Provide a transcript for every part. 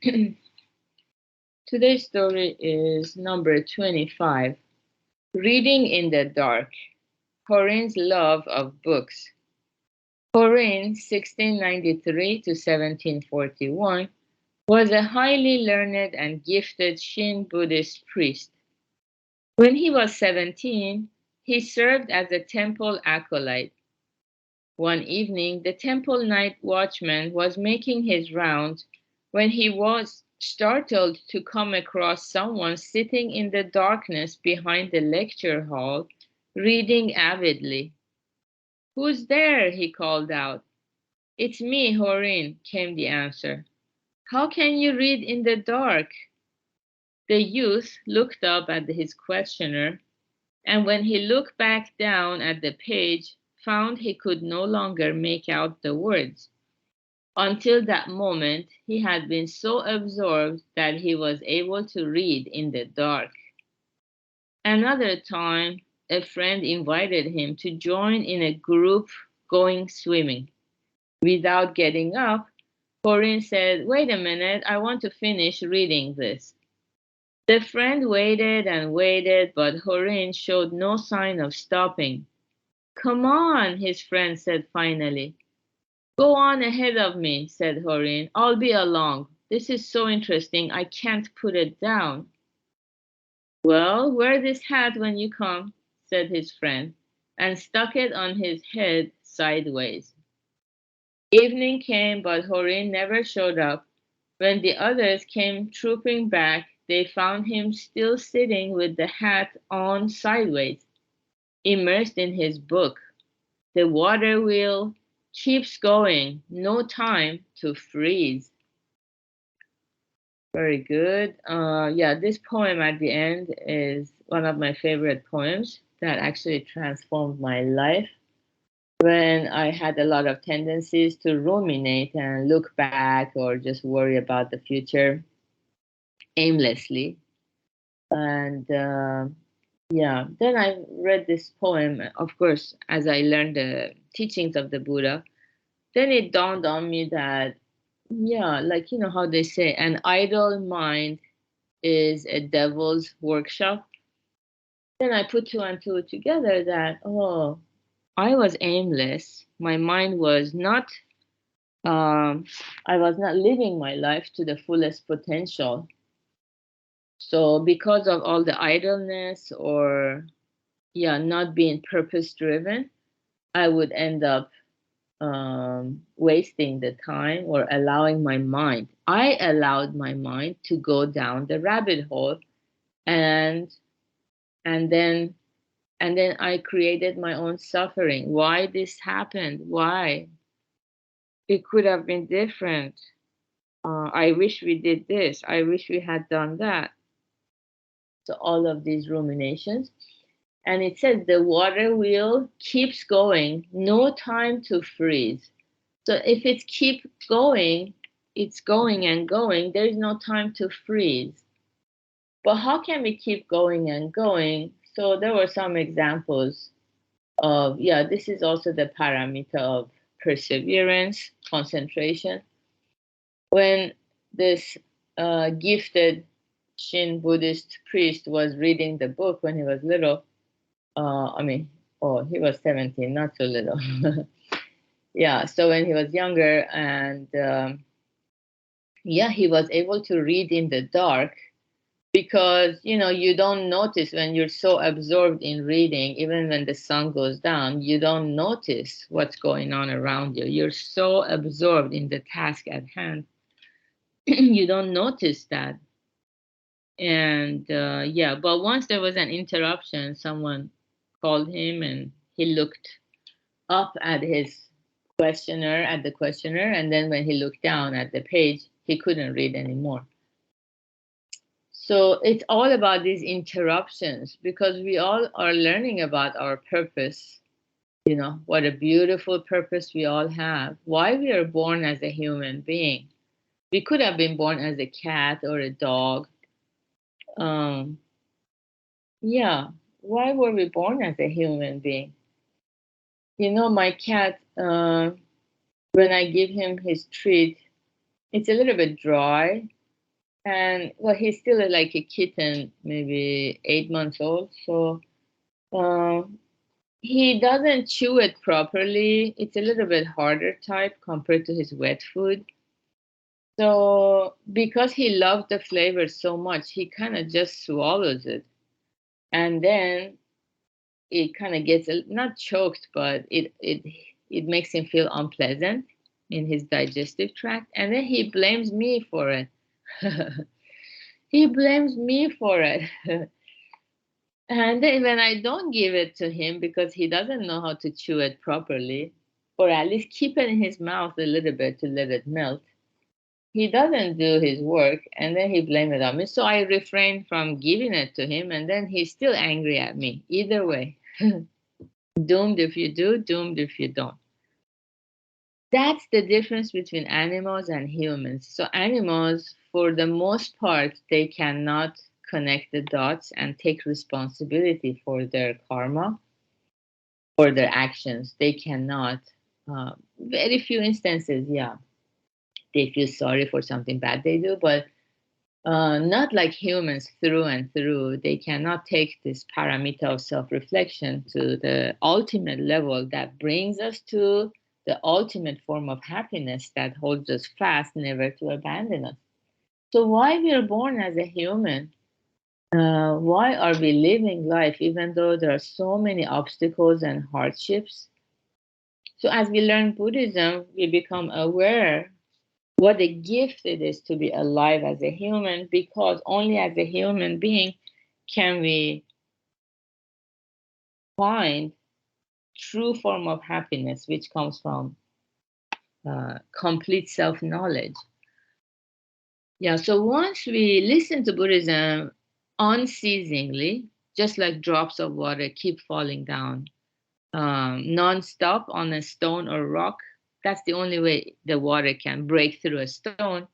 Today's story is number 25, Reading in the Dark, Corinne's Love of Books. Corinne, 1693 to 1741, was a highly learned and gifted Shin Buddhist priest. When he was 17, he served as a temple acolyte. One evening, the temple night watchman was making his rounds when he was startled to come across someone sitting in the darkness behind the lecture hall, reading avidly. "Who's there?" he called out. "It's me, Horin," came the answer. "How can you read in the dark?" The youth looked up at his questioner, and when he looked back down at the page, found he could no longer make out the words. Until that moment, he had been so absorbed that he was able to read in the dark. Another time, a friend invited him to join in a group going swimming. Without getting up, Corinne said, "Wait a minute, I want to finish reading this." The friend waited and waited, but Horin showed no sign of stopping. "Come on," his friend said finally. "Go on ahead of me," said Horin. "I'll be along. This is so interesting, I can't put it down." "Well, wear this hat when you come," said his friend, and stuck it on his head sideways. Evening came, but Horin never showed up. When the others came trooping back, they found him still sitting with the hat on sideways, immersed in his book. The water wheel keeps going, no time to freeze. Very good. Yeah, this poem at the end is one of my favorite poems that actually transformed my life when I had a lot of tendencies to ruminate and look back or just worry about the future aimlessly. And yeah, then I read this poem, of course, as I learned the teachings of the Buddha. Then it dawned on me that, yeah, like, how they say, an idle mind is a devil's workshop. Then I put two and two together that, oh, I was aimless. My mind was not, I was not living my life to the fullest potential. So because of all the idleness or, yeah, not being purpose driven, I would end up wasting the time or allowing my mind. I allowed my mind to go down the rabbit hole, and and then and then I created my own suffering. Why this happened? Why? It could have been different. I wish we did this. I wish we had done that. So all of these ruminations. And it says the water wheel keeps going, no time to freeze. So if it keeps going, it's going and going, there is no time to freeze. But how can we keep going and going? So there were some examples of, yeah, this is also the parameter of perseverance, concentration. When this gifted Shin Buddhist priest was reading the book when he was little, I mean, oh, he was 17, not so little. Yeah, so when he was younger, and yeah, he was able to read in the dark because, you don't notice when you're so absorbed in reading, even when the sun goes down, you don't notice what's going on around you. You're so absorbed in the task at hand, you don't notice that. And yeah, but once there was an interruption, someone called him and he looked up at the questioner, and then when he looked down at the page, he couldn't read anymore. So it's all about these interruptions because we all are learning about our purpose. What a beautiful purpose we all have, why we are born as a human being. We could have been born as a cat or a dog. um, yeah, why were we born as a human being? My cat, when I give him his treat, it's a little bit dry. And well, he's still like a kitten, maybe 8 months old. So uh, he doesn't chew it properly. It's a little bit harder type compared to his wet food. So because he loves the flavor so much, he kind of just swallows it, and then it kind of gets not choked, but it makes him feel unpleasant in his digestive tract, and then he blames me for it. He blames me for it. And then when I don't give it to him because he doesn't know how to chew it properly, or at least keep it in his mouth a little bit to let it melt, he doesn't do his work, and then he blames it on me. So I refrain from giving it to him, and then he's still angry at me. Either way, doomed if you do, doomed if you don't. That's the difference between animals and humans. So animals, for the most part, they cannot connect the dots and take responsibility for their karma or their actions. They cannot. Very few instances, yeah, they feel sorry for something bad they do, but not like humans through and through. They cannot take this paramita of self reflection to the ultimate level that brings us to the ultimate form of happiness that holds us fast, never to abandon us. So, why we are born as a human? Why are we living life even though there are so many obstacles and hardships? So, as we learn Buddhism, we become aware what a gift it is to be alive as a human, because only as a human being can we find true form of happiness, which comes from complete self-knowledge. Yeah, so once we listen to Buddhism unceasingly, just like drops of water keep falling down non-stop on a stone or rock, that's the only way the water can break through a stone.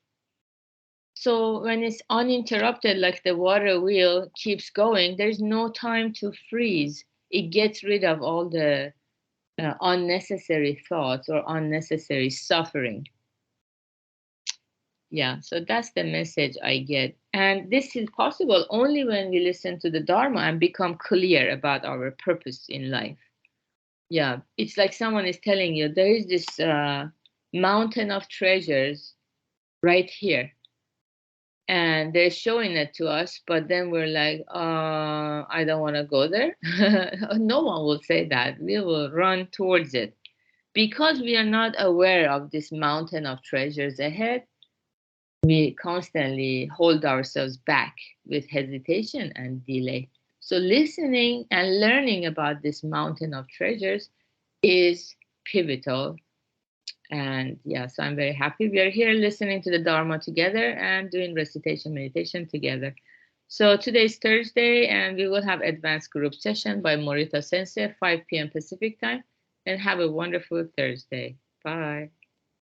So when it's uninterrupted, like the water wheel keeps going, there's no time to freeze. It gets rid of all the unnecessary thoughts or unnecessary suffering. Yeah, so that's the message I get. And this is possible only when we listen to the Dharma and become clear about our purpose in life. Yeah, it's like someone is telling you there is this mountain of treasures right here, and they're showing it to us, but then we're like, I don't want to go there. No one will say that. We will run towards it because we are not aware of this mountain of treasures ahead. We constantly hold ourselves back with hesitation and delay. So listening and learning about this mountain of treasures is pivotal. And yeah, so I'm very happy we are here listening to the Dharma together and doing recitation meditation together. So today's Thursday, and we will have advanced group session by Morita Sensei, 5 p.m. Pacific time. And have a wonderful Thursday. Bye.